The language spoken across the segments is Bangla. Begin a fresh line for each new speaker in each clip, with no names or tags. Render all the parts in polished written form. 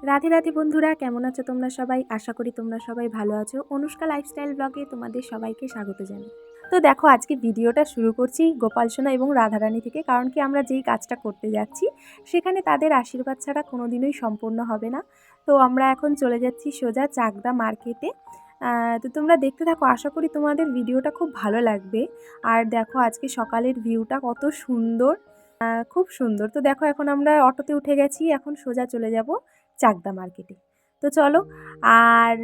রাধে রাধে বন্ধুরা, কেমন আছো তোমরা সবাই? আশা করি তোমরা সবাই ভালো আছো। অনুষ্কা লাইফস্টাইল ব্লগে তোমাদের সবাইকে স্বাগত জানাই। তো দেখো, আজকে ভিডিওটা শুরু করছি গোপাল সোনা এবং রাধারানী থেকে। কারণ কি, আমরা যেই কাজটা করতে যাচ্ছি সেখানে তাদের আশীর্বাদ ছাড়া কোনোদিনই সম্পূর্ণ হবে না। তো আমরা এখন চলে যাচ্ছি সোজা চাকদা মার্কেটে। তো তোমরা দেখতে থাকো, আশা করি তোমাদের ভিডিওটা খুব ভালো লাগবে। আর দেখো আজকে সকালের ভিউটা কত সুন্দর, খুব সুন্দর। তো দেখো, এখন আমরা অটোতে উঠে গেছি, এখন সোজা চলে যাব চাকদা মার্কেটে। তো চলো। আর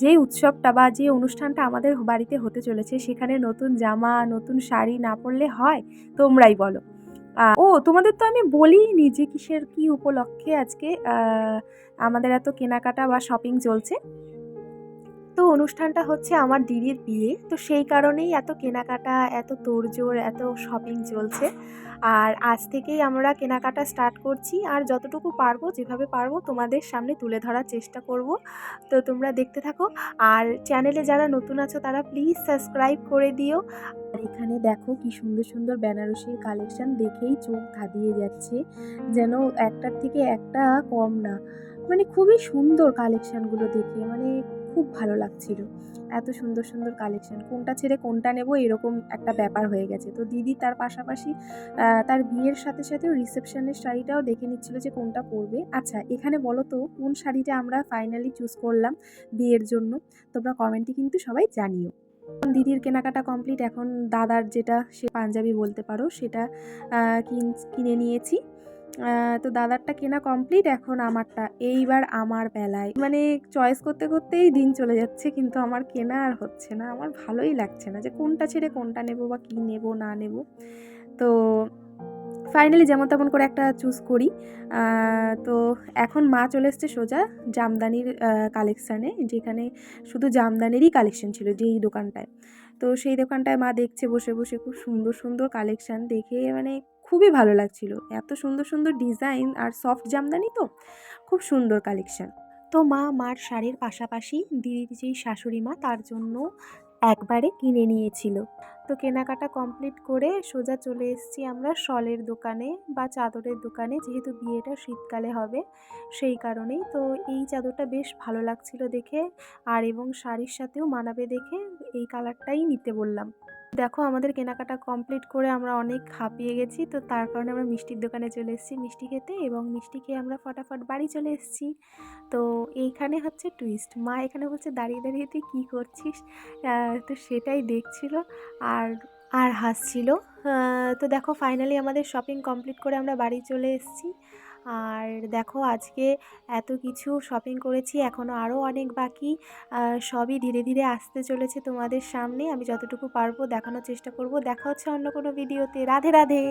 যে উৎসবটা বা যে অনুষ্ঠানটা আমাদের বাড়িতে হতে চলেছে, সেখানে নতুন জামা নতুন শাড়ি না পরলে হয়? তোমরাই বলো। ও, তোমাদের তো আমি বলিনি যে কিসের কি উপলক্ষে আজকে আমাদের এত কেনাকাটা বা শপিং চলছে। তো অনুষ্ঠানটা হচ্ছে আমার দিদির বিয়ে, তো সেই কারণেই এত কেনাকাটা, এত তোড়জোড়, এত শপিং চলছে। আর আজ থেকেই আমরা কেনাকাটা স্টার্ট করছি, আর যতটুকু পারবো, যেভাবে পারবো তোমাদের সামনে তুলে ধরার চেষ্টা করব। তো তোমরা দেখতে থাকো। আর চ্যানেলে যারা নতুন আছো তারা প্লিজ সাবস্ক্রাইব করে দিও। আর এখানে দেখো কি সুন্দর সুন্দর বেনারসির কালেকশন, দেখেই চোখ ধাঁধিয়ে যাচ্ছে, যেন একটার থেকে একটা কম না। মানে খুবই সুন্দর কালেকশানগুলো দেখে, মানে খুব ভালো লাগছিল। এত সুন্দর সুন্দর কালেকশান, কোনটা ছেড়ে কোনটা নেব এরকম একটা ব্যাপার হয়ে গেছে। তো দিদি তার পাশাপাশি তার বিয়ের সাথে সাথেও রিসেপশনের শাড়িটাও দেখে নিচ্ছিল যে কোনটা পরবে। আচ্ছা, এখানে বলো তো কোন শাড়িটা আমরা ফাইনালি চুজ করলাম বিয়ের জন্য? তোমরা কমেন্টে কিন্তু সবাই জানিও। দিদির কেনাকাটা কমপ্লিট, এখন দাদার যেটা সে পাঞ্জাবি বলতে পারো সেটা কিনে নিয়েছি। তো দাদারটা কেনা কমপ্লিট, এখন আমারটা, এইবার আমার বেলায় মানে চয়েস করতে করতেই দিন চলে যাচ্ছে, কিন্তু আমার কেনা আর হচ্ছে না। আমার ভালোই লাগছে না যে কোনটা ছেড়ে কোনটা নেব বা কী নেব না নেব। তো ফাইনালি যেমন তেমন করে একটা চুজ করি। তো এখন মা চলে এসছে সোজা জামদানির কালেকশানে, যেখানে শুধু জামদানিরই কালেকশান ছিল যেই দোকানটায়। তো সেই দোকানটায় মা দেখছে বসে বসে, খুব সুন্দর সুন্দর কালেকশান দেখে মানে খুবই ভালো লাগছিল। এত সুন্দর সুন্দর ডিজাইন, আর সফট জামদানি তো খুব সুন্দর কালেকশান। তো মার শাড়ির পাশাপাশি দিদির যেই শাশুড়ি মা, তার জন্য একবারে কিনে নিয়েছিল। তো কেনাকাটা কমপ্লিট করে সোজা চলে এসেছি আমরা শলের দোকানে বা চাদরের দোকানে, যেহেতু বিয়েটা শীতকালে হবে সেই কারণেই। তো এই চাদরটা বেশ ভালো লাগছিল দেখে, আর এবং শাড়ির সাথেও মানাবে দেখে এই কালারটাই নিতে বললাম। দেখো, আমাদের কেনাকাটা কমপ্লিট করে আমরা অনেক হাঁপিয়ে গেছি, তো তার কারণে আমরা মিষ্টির দোকানে চলে এসেছি মিষ্টি খেতে, এবং মিষ্টি খেয়ে আমরা ফটাফট বাড়ি চলে এসেছি। তো এইখানে হচ্ছে টুইস্ট, মা এখানে বলছে দাঁড়িয়ে দাঁড়িয়ে তুই কী করছিস, তো সেটাই দেখছিল আর আর হাসছিল। তো দেখো, ফাইনালি আমাদের শপিং কমপ্লিট করে আমরা বাড়ি চলে এসেছি। আর দেখো, আজকে এত কিছু শপিং করেছি, এখনও আরও অনেক বাকি। সবই ধীরে ধীরে আসতে চলেছে তোমাদের সামনে, আমি যতটুকু পারবো দেখানোর চেষ্টা করব। দেখা হচ্ছে অন্য কোনো ভিডিওতে। রাধে রাধে।